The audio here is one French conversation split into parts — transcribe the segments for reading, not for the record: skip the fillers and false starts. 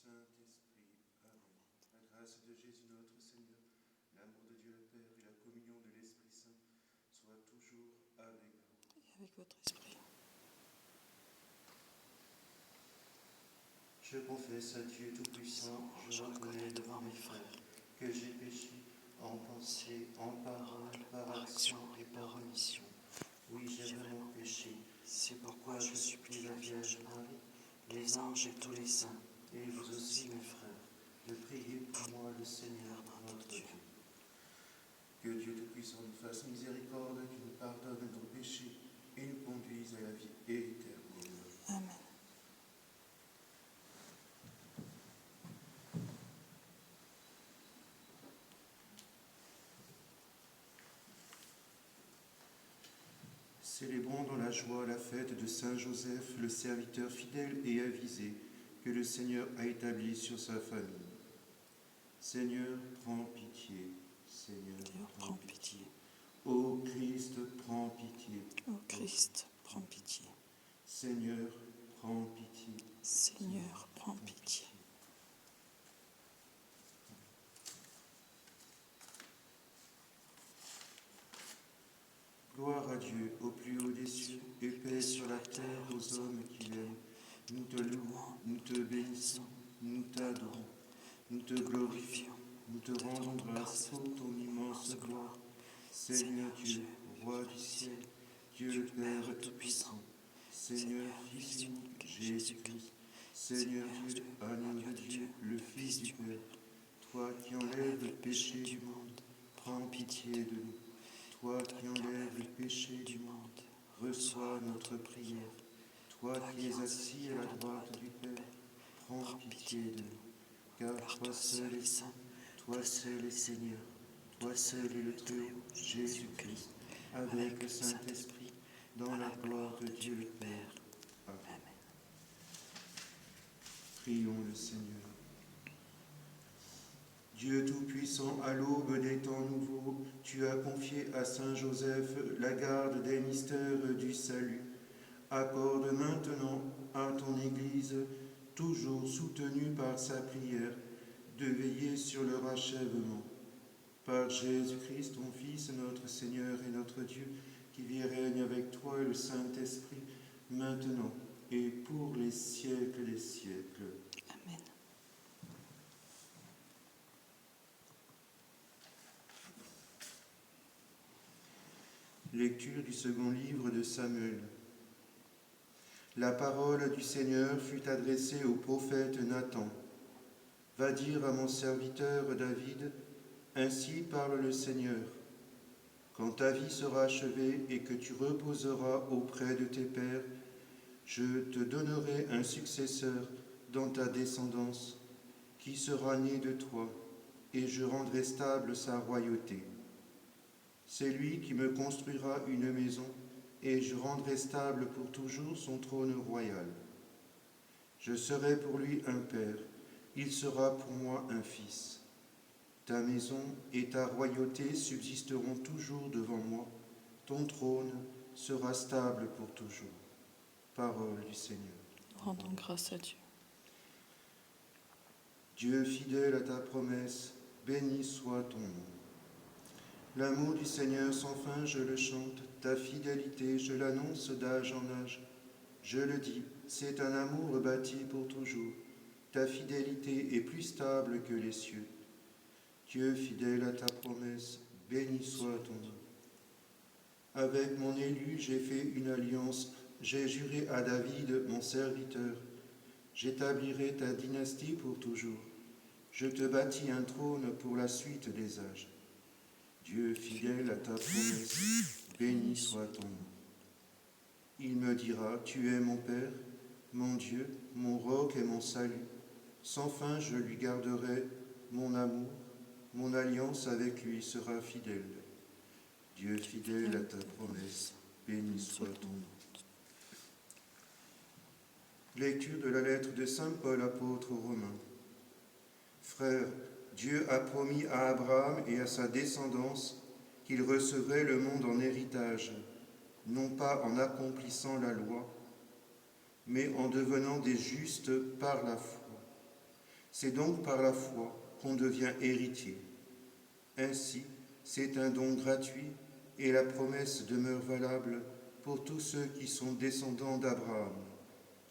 Saint-Esprit. Amen. La grâce de Jésus notre Seigneur, l'amour de Dieu le Père et la communion de l'Esprit Saint soient toujours avec vous. Et avec votre esprit. Je confesse à Dieu Tout-Puissant, je reconnais devant mes frères que j'ai péché en pensée, en parole, par action et par omission. Oui, j'ai vraiment péché. C'est pourquoi je supplie la Vierge Marie, les anges et tous les saints, et vous aussi mes frères, de prier pour moi le Seigneur notre Dieu. Que Dieu Tout-Puissant nous fasse miséricorde, qu'il nous pardonne nos péchés et nous conduise à la vie éternelle. Amen. Célébrons dans la joie la fête de Saint Joseph, le serviteur fidèle et avisé que le Seigneur a établi sur sa famille. Seigneur, prends pitié. Seigneur, prends pitié. Ô Christ, prends pitié. Ô Christ, prends pitié. Seigneur, prends pitié. Seigneur, prends pitié. Gloire à Dieu au plus haut des cieux et paix sur la terre aux hommes qui l'aiment. Nous te louons, nous te bénissons, nous t'adorons, nous te glorifions, nous te rendons grâce pour ton immense gloire. Seigneur Dieu, roi du ciel, Dieu le Père Tout-Puissant, Seigneur Fils unique, Jésus-Christ, Seigneur Dieu, agneau de Dieu, le Fils du Père, toi qui enlèves le péché du monde, prends pitié de nous. Toi qui enlèves le péché du monde, reçois notre prière. Toi qui es assis à la droite du Père, prends pitié de nous. Car toi seul est saint, toi seul est Seigneur, toi seul est le Très-Haut, Jésus-Christ, avec le Saint-Esprit, dans la gloire de Dieu le Père. Amen. Prions le Seigneur. Dieu Tout-Puissant, à l'aube des temps nouveaux, tu as confié à Saint Joseph la garde des mystères du salut. Accorde maintenant à ton Église, toujours soutenue par sa prière, de veiller sur leur achèvement. Par Jésus-Christ, ton Fils, notre Seigneur et notre Dieu, qui vit et règne avec toi et le Saint-Esprit, maintenant et pour les siècles des siècles. Amen. Lecture du second livre de Samuel. La parole du Seigneur fut adressée au prophète Nathan. Va dire à mon serviteur David, ainsi parle le Seigneur. Quand ta vie sera achevée et que tu reposeras auprès de tes pères, je te donnerai un successeur dans ta descendance, qui sera né de toi, et je rendrai stable sa royauté. C'est lui qui me construira une maison, et je rendrai stable pour toujours son trône royal. Je serai pour lui un père, il sera pour moi un fils. Ta maison et ta royauté subsisteront toujours devant moi, ton trône sera stable pour toujours. Parole du Seigneur. Rendons grâce à Dieu. Dieu fidèle à ta promesse, béni soit ton nom. L'amour du Seigneur sans fin, je le chante, ta fidélité, je l'annonce d'âge en âge. Je le dis, c'est un amour bâti pour toujours. Ta fidélité est plus stable que les cieux. Dieu fidèle à ta promesse, béni soit ton nom. Avec mon élu, j'ai fait une alliance, j'ai juré à David, mon serviteur. J'établirai ta dynastie pour toujours. Je te bâtis un trône pour la suite des âges. Dieu fidèle à ta promesse, béni soit ton nom. Il me dira, tu es mon Père, mon Dieu, mon roc et mon salut. Sans fin, je lui garderai mon amour, mon alliance avec lui sera fidèle. Dieu fidèle à ta promesse, béni soit ton nom. Lecture de la lettre de saint Paul apôtre aux Romains. Frères, Dieu a promis à Abraham et à sa descendance qu'il recevrait le monde en héritage, non pas en accomplissant la loi, mais en devenant des justes par la foi. C'est donc par la foi qu'on devient héritier. Ainsi, c'est un don gratuit et la promesse demeure valable pour tous ceux qui sont descendants d'Abraham,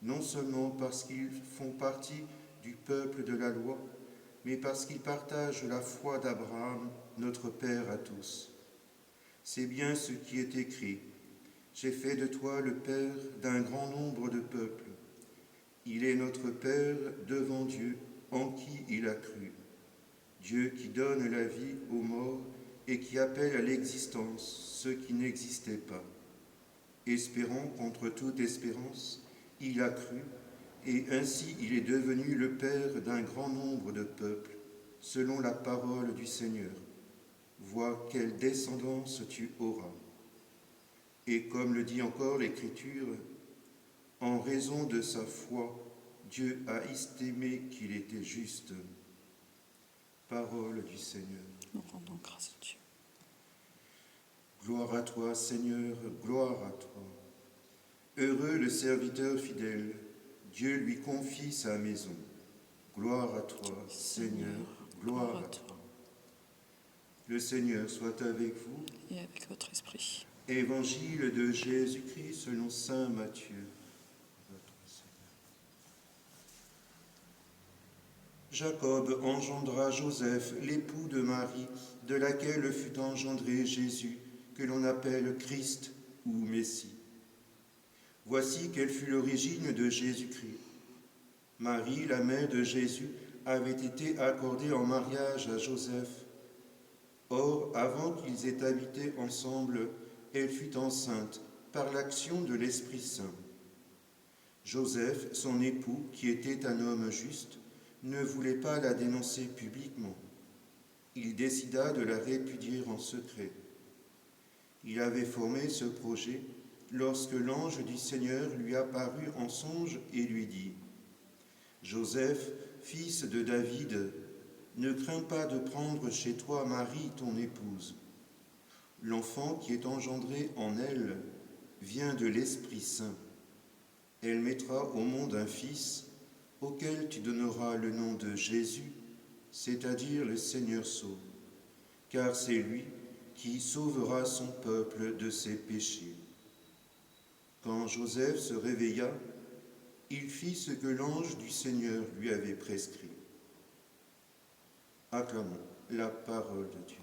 non seulement parce qu'ils font partie du peuple de la loi, mais parce qu'ils partagent la foi d'Abraham, notre Père à tous. C'est bien ce qui est écrit. J'ai fait de toi le Père d'un grand nombre de peuples. Il est notre Père devant Dieu, en qui il a cru. Dieu qui donne la vie aux morts et qui appelle à l'existence ceux qui n'existaient pas. Espérant contre toute espérance, il a cru, et ainsi il est devenu le Père d'un grand nombre de peuples, selon la parole du Seigneur. Vois quelle descendance tu auras. Et comme le dit encore l'Écriture, en raison de sa foi, Dieu a estimé qu'il était juste. Parole du Seigneur. Nous rendons grâce à Dieu. Gloire à toi, Seigneur, gloire à toi. Heureux le serviteur fidèle, Dieu lui confie sa maison. Gloire à toi, Seigneur, gloire à toi. Le Seigneur soit avec vous. Et avec votre esprit. Évangile de Jésus-Christ selon saint Matthieu. Jacob engendra Joseph, l'époux de Marie, de laquelle fut engendré Jésus, que l'on appelle Christ ou Messie. Voici quelle fut l'origine de Jésus-Christ. Marie, la mère de Jésus, avait été accordée en mariage à Joseph. Or, avant qu'ils aient habité ensemble, elle fut enceinte par l'action de l'Esprit Saint. Joseph, son époux, qui était un homme juste, ne voulait pas la dénoncer publiquement. Il décida de la répudier en secret. Il avait formé ce projet lorsque l'ange du Seigneur lui apparut en songe et lui dit : « Joseph, fils de David, ne crains pas de prendre chez toi Marie, ton épouse. L'enfant qui est engendré en elle vient de l'Esprit Saint. Elle mettra au monde un fils auquel tu donneras le nom de Jésus, c'est-à-dire le Seigneur sauve, car c'est lui qui sauvera son peuple de ses péchés. » Quand Joseph se réveilla, il fit ce que l'ange du Seigneur lui avait prescrit. Acclamons la parole de Dieu.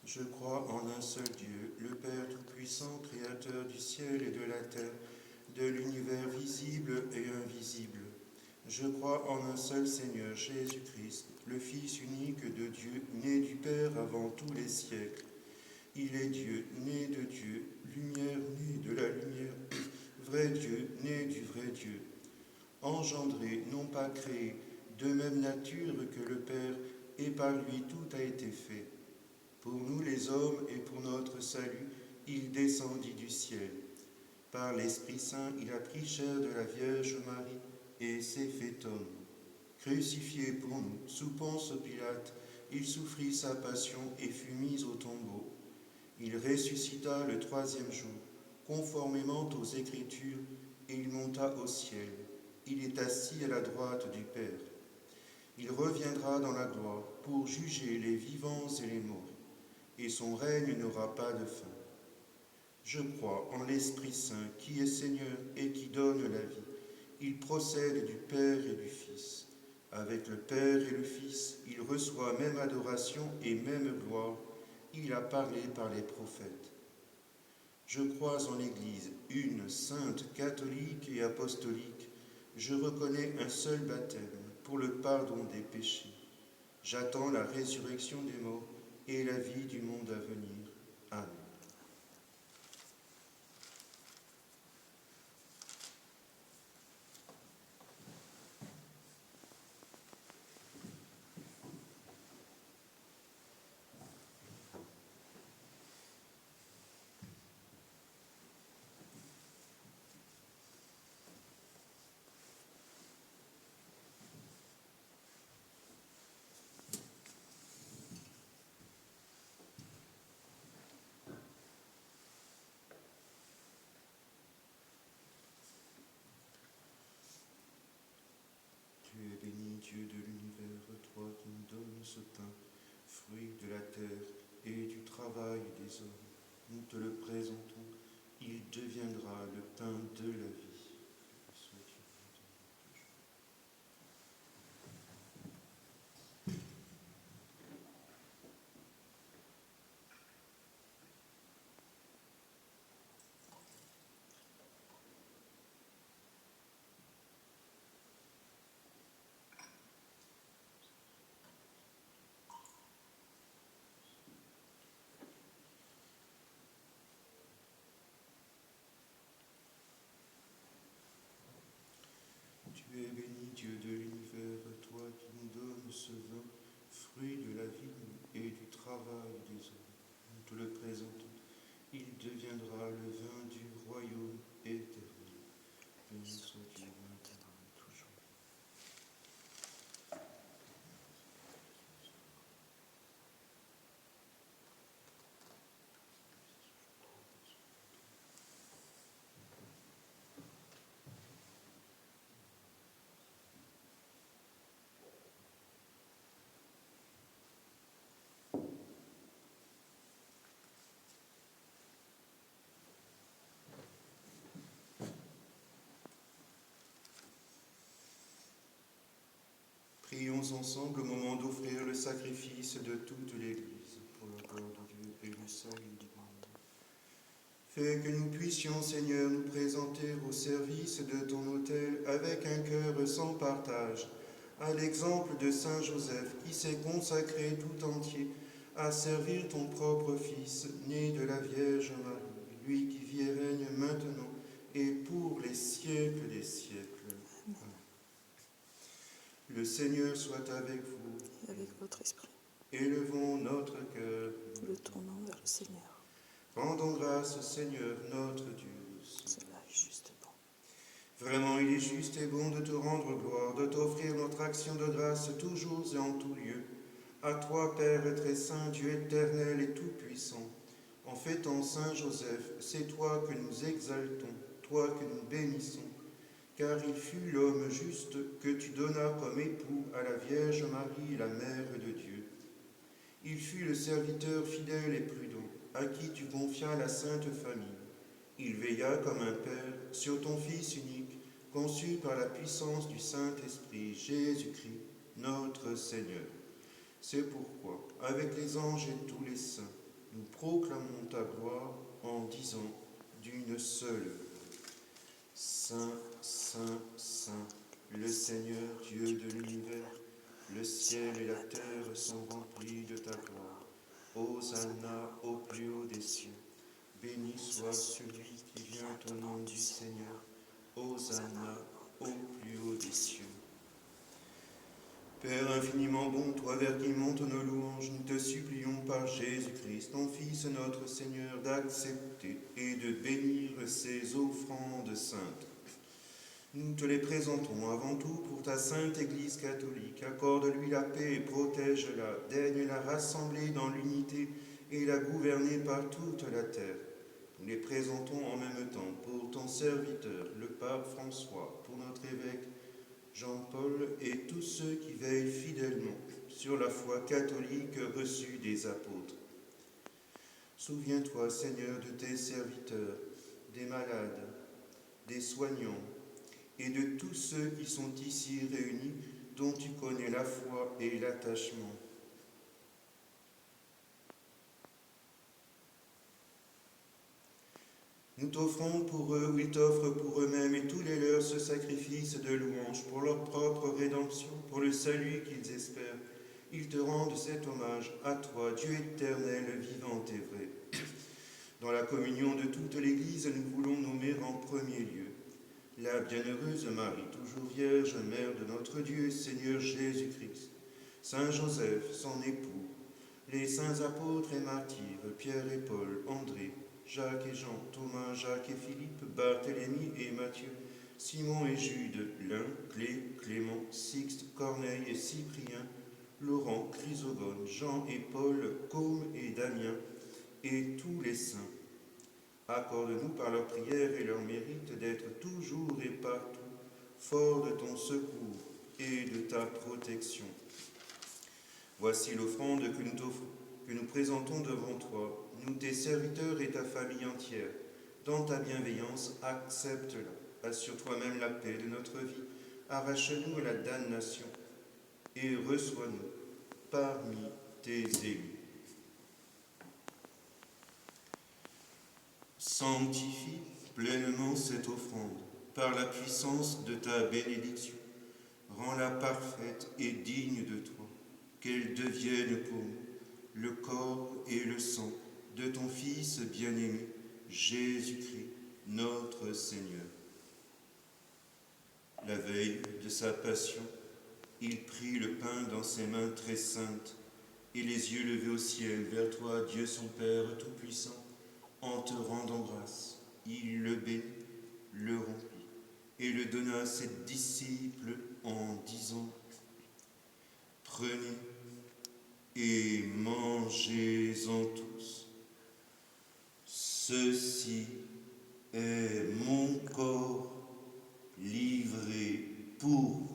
Je crois en un seul Dieu, le Père Tout-Puissant, Créateur du ciel et de la terre, de l'univers visible et invisible. Je crois en un seul Seigneur, Jésus-Christ, le Fils unique de Dieu, né du Père avant tous les siècles. Il est Dieu, né de Dieu, lumière née de la lumière, vrai Dieu, né du vrai Dieu, engendré, non pas créé, de même nature que le Père, et par lui tout a été fait. Pour nous les hommes et pour notre salut, il descendit du ciel. Par l'Esprit Saint, il a pris chair de la Vierge Marie et s'est fait homme. Crucifié pour nous, sous Ponce Pilate, il souffrit sa passion et fut mis au tombeau. Il ressuscita le troisième jour, conformément aux Écritures, et il monta au ciel. Il est assis à la droite du Père. Il reviendra dans la gloire pour juger les vivants et les morts, et son règne n'aura pas de fin. Je crois en l'Esprit Saint, qui est Seigneur et qui donne la vie. Il procède du Père et du Fils. Avec le Père et le Fils, il reçoit même adoration et même gloire. Il a parlé par les prophètes. Je crois en l'Église, une, sainte, catholique et apostolique. Je reconnais un seul baptême pour le pardon des péchés. J'attends la résurrection des morts et la vie du monde à venir. Amen. des hommes. Nous te le présentons, il deviendra le pain de la vie. Tu es béni, Dieu de l'univers, toi qui nous donnes ce vin, fruit de la vigne et du travail des hommes. Nous te le présentons, il deviendra le vin du royaume éternel. Béni soit Dieu maintenant et toujours. Prions ensemble au moment d'offrir le sacrifice de toute l'Église pour le gloire de Dieu et le salut du monde. Fais que nous puissions, Seigneur, nous présenter au service de ton autel avec un cœur sans partage, à l'exemple de Saint Joseph qui s'est consacré tout entier à servir ton propre Fils, né de la Vierge Marie, lui qui vit et règne maintenant et pour les siècles des siècles. Le Seigneur soit avec vous. Et avec votre esprit. Élevons notre cœur. Nous le tournons vers le Seigneur. Rendons grâce au Seigneur, notre Dieu. Cela est juste et bon. Vraiment, il est juste et bon de te rendre gloire, de t'offrir notre action de grâce toujours et en tout lieu. À toi, Père très saint, Dieu éternel et tout-puissant, en fêtant Saint Joseph, c'est toi que nous exaltons, toi que nous bénissons, car il fut l'homme juste que tu donnas comme époux à la Vierge Marie, la Mère de Dieu. Il fut le serviteur fidèle et prudent, à qui tu confias la sainte famille. Il veilla comme un père sur ton Fils unique, conçu par la puissance du Saint-Esprit, Jésus-Christ, notre Seigneur. C'est pourquoi, avec les anges et tous les saints, nous proclamons ta gloire en disant d'une seule voix. Saint, Saint, Saint, le Seigneur Dieu de l'univers, le ciel et la terre sont remplis de ta gloire. Hosanna au plus haut des cieux. Béni soit celui qui vient au nom du Seigneur. Hosanna au plus haut des cieux. Père infiniment bon, toi vers qui montent nos louanges, nous te supplions par Jésus-Christ, ton Fils notre Seigneur, d'accepter et de bénir ces offrandes saintes. Nous te les présentons avant tout pour ta sainte Église catholique. Accorde-lui la paix et protège-la. Daigne la rassembler dans l'unité et la gouverner par toute la terre. Nous les présentons en même temps pour ton serviteur, le pape François, pour notre évêque Jean-Paul et tous ceux qui veillent fidèlement sur la foi catholique reçue des apôtres. Souviens-toi, Seigneur, de tes serviteurs, des malades, des soignants et de tous ceux qui sont ici réunis, dont tu connais la foi et l'attachement. Nous t'offrons pour eux, ou ils t'offrent pour eux-mêmes, et tous les leurs ce sacrifice de louange pour leur propre rédemption, pour le salut qu'ils espèrent. Ils te rendent cet hommage à toi, Dieu éternel, vivant et vrai. Dans la communion de toute l'Église, nous voulons nommer en premier lieu la bienheureuse Marie, toujours Vierge, Mère de notre Dieu et Seigneur Jésus-Christ, Saint Joseph, son époux, les saints apôtres et martyrs, Pierre et Paul, André, Jacques et Jean, Thomas, Jacques et Philippe, Barthélemy et Matthieu, Simon et Jude, Lin, Clé, Clément, Sixte, Corneille et Cyprien, Laurent, Chrysogone, Jean et Paul, Côme et Damien, et tous les saints. Accorde-nous par leur prière et leur mérite d'être toujours et partout forts de ton secours et de ta protection. Voici l'offrande que nous t'offrons que nous présentons devant toi, nous tes serviteurs et ta famille entière. Dans ta bienveillance, accepte-la. Assure toi-même la paix de notre vie. Arrache-nous à la damnation et reçois-nous parmi tes élus. Sanctifie pleinement cette offrande par la puissance de ta bénédiction. Rends-la parfaite et digne de toi, qu'elle devienne pour nous le corps et le sang de ton Fils bien-aimé, Jésus-Christ, notre Seigneur. La veille de sa passion, il prit le pain dans ses mains très saintes, et les yeux levés au ciel vers toi, Dieu son Père Tout-Puissant, en te rendant grâce, il le bénit, le rompit, et le donna à ses disciples en disant : Prenez et mangez-en tous. Ceci est mon corps livré pour vous.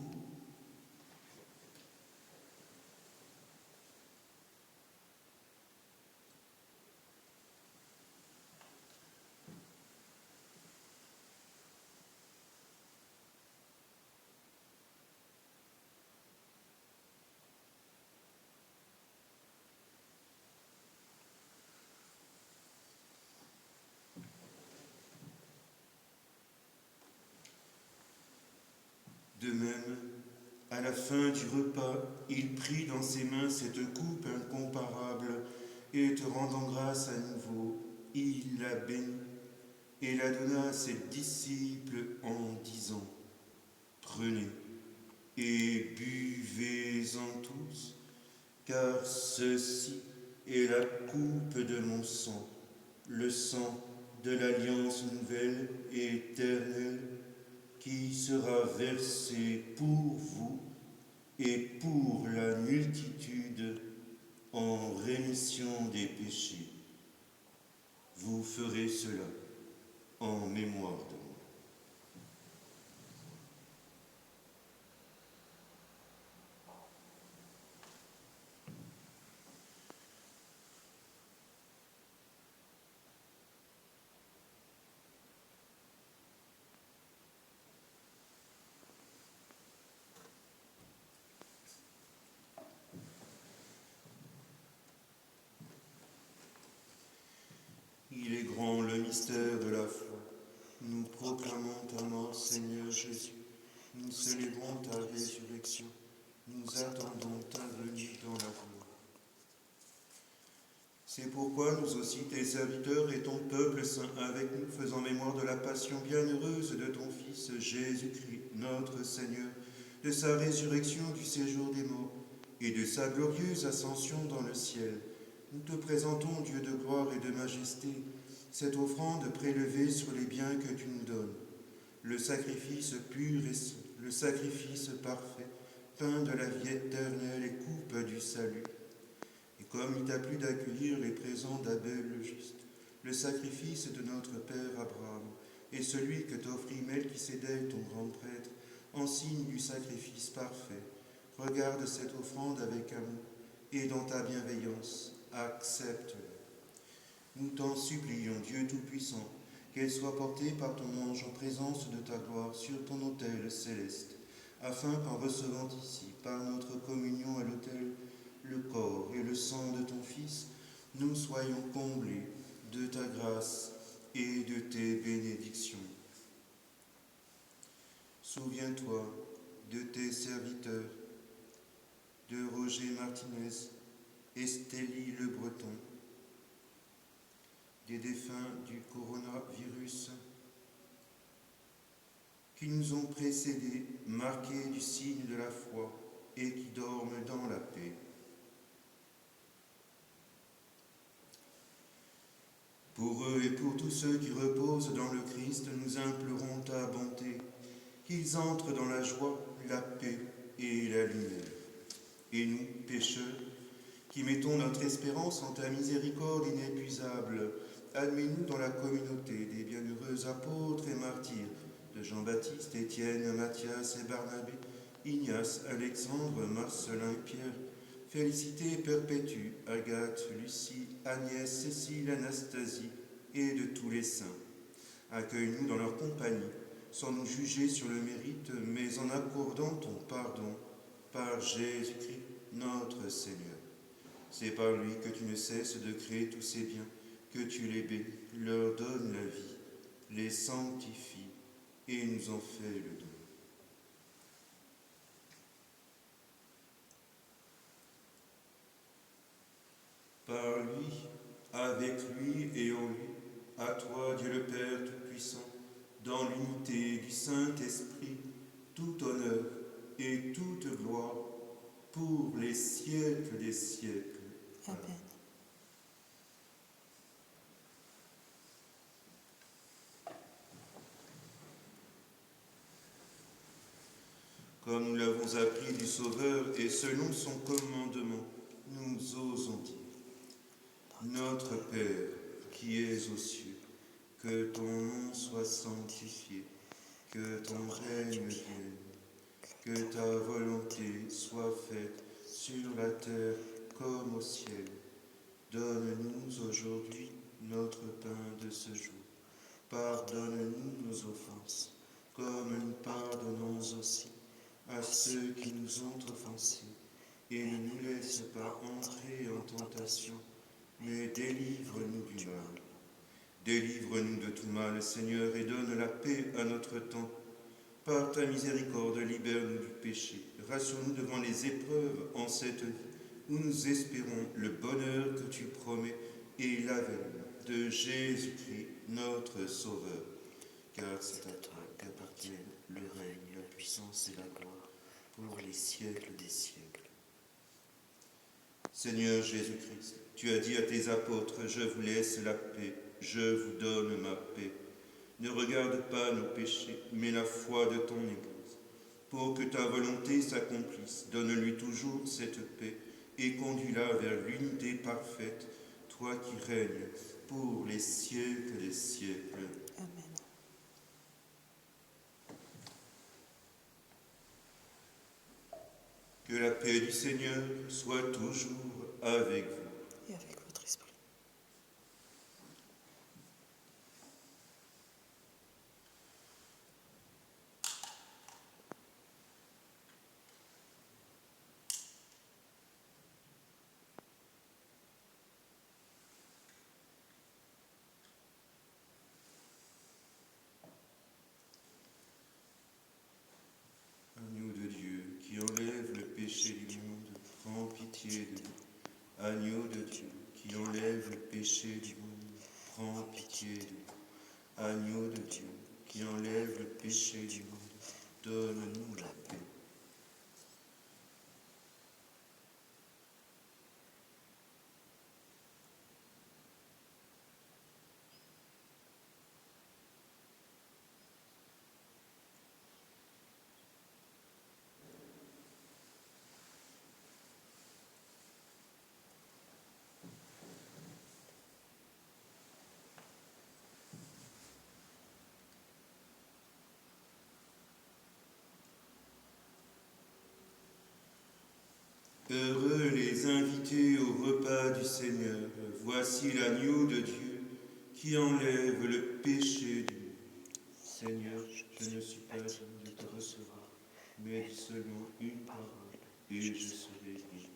De même, à la fin du repas, il prit dans ses mains cette coupe incomparable et te rendant grâce à nouveau, il la bénit et la donna à ses disciples en disant : Prenez et buvez-en tous, car ceci est la coupe de mon sang, le sang de l'alliance nouvelle et éternelle, qui sera versé pour vous et pour la multitude en rémission des péchés. Vous ferez cela en mémoire de moi. Il est grand le mystère de la foi. Nous proclamons ta mort, Seigneur Jésus. Nous célébrons ta résurrection. Nous attendons ta venue dans la gloire. C'est pourquoi nous aussi, tes serviteurs et ton peuple saint avec nous, faisant mémoire de la passion bienheureuse de ton Fils Jésus-Christ, notre Seigneur, de sa résurrection du séjour des morts et de sa glorieuse ascension dans le ciel, nous te présentons, Dieu de gloire et de majesté, cette offrande prélevée sur les biens que tu nous donnes, le sacrifice pur et saint, le sacrifice parfait, pain de la vie éternelle et coupe du salut. Et comme il t'a plu d'accueillir les présents d'Abel le juste, le sacrifice de notre Père Abraham, et celui que t'offrit Melchisédek, ton grand prêtre, en signe du sacrifice parfait, regarde cette offrande avec amour, et dans ta bienveillance, accepte-la. Nous t'en supplions, Dieu Tout-Puissant, qu'elle soit portée par ton ange en présence de ta gloire sur ton autel céleste, afin qu'en recevant ici, par notre communion à l'autel, le corps et le sang de ton Fils, nous soyons comblés de ta grâce et de tes bénédictions. Souviens-toi de tes serviteurs, de Roger Martinez, Estélie Le Breton, des défunts du coronavirus qui nous ont précédés, marqués du signe de la foi et qui dorment dans la paix. Pour eux et pour tous ceux qui reposent dans le Christ, nous implorons ta bonté, qu'ils entrent dans la joie, la paix et la lumière. Et nous, pécheurs, qui mettons notre espérance en ta miséricorde inépuisable, admets-nous dans la communauté des bienheureux apôtres et martyrs de Jean-Baptiste, Étienne, Matthias et Barnabé, Ignace, Alexandre, Marcelin et Pierre, Félicité Perpétue, Agathe, Lucie, Agnès, Cécile, Anastasie et de tous les saints. Accueille-nous dans leur compagnie, sans nous juger sur le mérite, mais en accordant ton pardon par Jésus-Christ, notre Seigneur. C'est par lui que tu ne cesses de créer tous ces biens, que tu les bénis, leur donnes la vie, les sanctifies et nous en fais le don. Par lui, avec lui et en lui, à toi, Dieu le Père Tout-Puissant, dans l'unité du Saint-Esprit, tout honneur et toute gloire pour les siècles des siècles. Amen. Comme nous l'avons appris du Sauveur et selon son commandement, nous osons dire: Notre Père, qui es aux cieux, que ton nom soit sanctifié, que ton règne vienne, que ta volonté soit faite sur la terre comme au ciel. Donne-nous aujourd'hui notre pain de ce jour. Pardonne-nous nos offenses, comme nous pardonnons aussi à ceux qui nous ont offensés. Et ne nous laisse pas entrer en tentation, mais délivre-nous du mal. Délivre-nous de tout mal, Seigneur, et donne la paix à notre temps. Par ta miséricorde, libère-nous du péché. Rassure-nous devant les épreuves en cette vie, où nous espérons le bonheur que tu promets et l'avènement de Jésus-Christ, notre Sauveur. Car c'est à toi qu'appartiennent le règne, la puissance et la gloire, pour les siècles des siècles. Seigneur Jésus-Christ, tu as dit à tes apôtres: je vous laisse la paix, je vous donne ma paix. Ne regarde pas nos péchés, mais la foi de ton Église. Pour que ta volonté s'accomplisse, donne-lui toujours cette paix et conduis-la vers l'unité parfaite, toi qui règnes pour les siècles des siècles. Amen. Que la paix du Seigneur soit toujours avec vous. Et avec votre esprit. Agneau de Dieu, qui enlève le péché du monde, prends pitié de nous. Agneau de Dieu, qui enlève le péché du monde, prends pitié de nous. Agneau de Dieu, qui enlève le péché du monde, donne-nous la paix. Heureux les invités au repas du Seigneur. Voici l'agneau de Dieu qui enlève le péché du monde. Seigneur, je ne suis pas digne de te recevoir, mais dis seulement une parole et je serai guéri.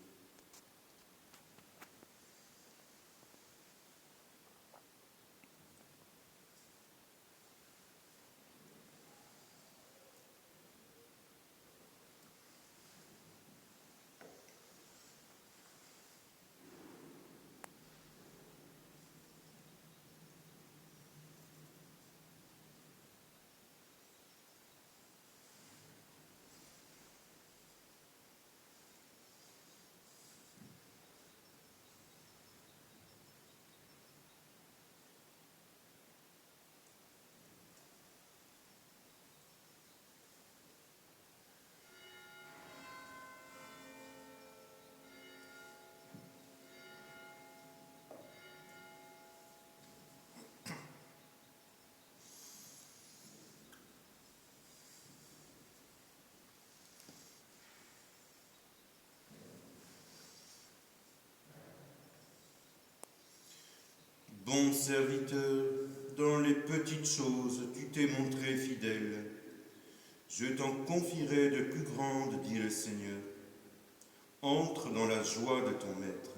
Bon serviteur, dans les petites choses, tu t'es montré fidèle. Je t'en confierai de plus grandes, dit le Seigneur. Entre dans la joie de ton maître.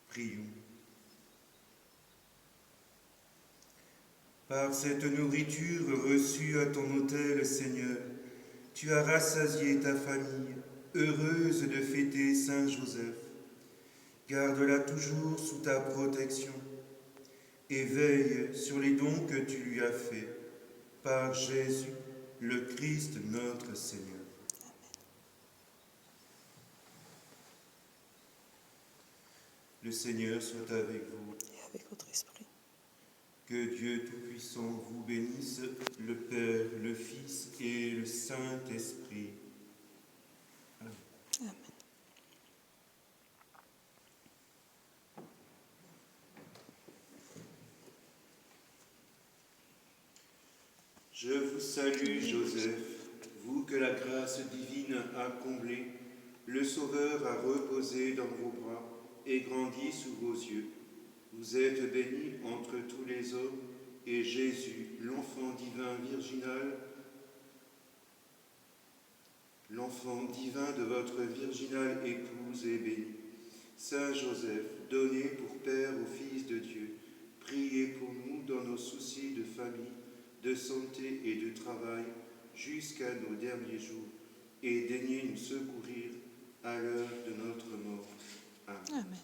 Prions. Par cette nourriture reçue à ton autel, Seigneur, tu as rassasié ta famille, heureuse de fêter Saint Joseph. Garde-la toujours sous ta protection et veille sur les dons que tu lui as faits, par Jésus, le Christ notre Seigneur. Le Seigneur soit avec vous. Et avec votre esprit. Que Dieu Tout-Puissant vous bénisse, le Père, le Fils et le Saint-Esprit. Amen. Je vous salue, Joseph, vous que la grâce divine a comblé, le Sauveur a reposé dans vos bras et grandi sous vos yeux. Vous êtes bénie entre tous les hommes, et Jésus, l'enfant divin virginal, l'enfant divin de votre virginale épouse est béni. Saint Joseph, donné pour Père au Fils de Dieu, priez pour nous dans nos soucis de famille, de santé et de travail, jusqu'à nos derniers jours, et daignez nous secourir à l'heure de notre mort. Amen. Amen.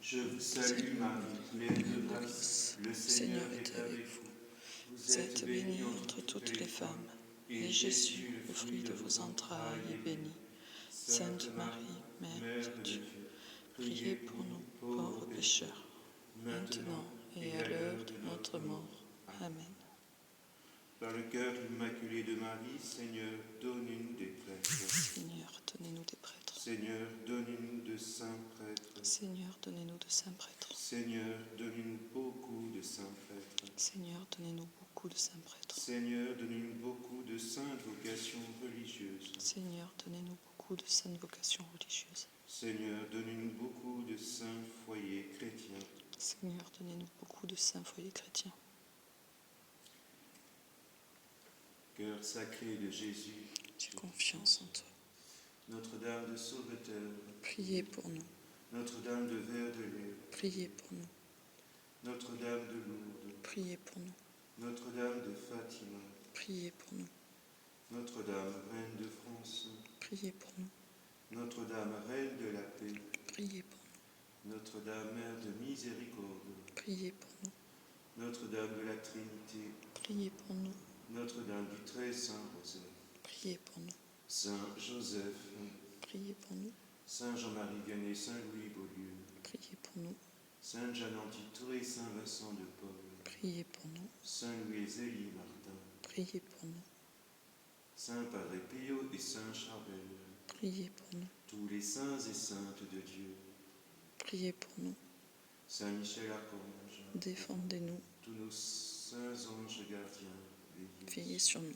Je vous salue Marie, pleine de grâce, le Seigneur est avec vous. Vous êtes bénie entre toutes les femmes, et Jésus, le fruit de vos entrailles, est béni. Sainte Marie, Mère de Dieu, priez pour nous, pauvres pécheurs, maintenant et à l'heure de notre mort. Amen. Par le cœur immaculé de Marie, Seigneur, donnez-nous des prêtres. Seigneur, donnez-nous des prêtres. Seigneur, donnez-nous de saints prêtres. Seigneur, donnez-nous de saints prêtres. Seigneur, donnez-nous beaucoup de saints prêtres. Seigneur, donnez-nous beaucoup de saints prêtres. Seigneur, donnez-nous beaucoup de saintes vocations religieuses. Seigneur, donnez-nous beaucoup de saintes vocations religieuses. Seigneur, donnez-nous beaucoup de saints foyers chrétiens. Seigneur, donnez-nous beaucoup de saints foyers chrétiens. Cœur sacré de Jésus, J'ai confiance en toi. Notre-Dame de Sauveteur, Priez pour nous. Notre-Dame de Vert de Leu, Priez pour nous. Notre-Dame de Lourdes, Priez pour nous. Notre-Dame de Fatima, Priez pour nous. Notre-Dame, Reine de France, Priez pour nous. Notre-Dame, Reine de la paix, Priez pour nous. Notre-Dame, Mère de miséricorde, Priez pour nous. Notre-Dame de la Trinité, priez pour nous. Notre-Dame du Très Saint Rosaire, Priez pour nous. Saint Joseph, Priez pour nous. Saint Jean-Marie Vianney, Saint Louis Beaulieu, Priez pour nous. Sainte Jeanne Antitré, Saint Vincent de Paul, Priez pour nous. Saint Louis Zélie Martin, Priez pour nous. Saint Padre Pio et Saint Charbel, Priez pour nous. tous les saints et saintes de Dieu, Priez pour nous. Saint Michel Archange, Défendez-nous. tous nos saints anges gardiens, Veillez sur nous.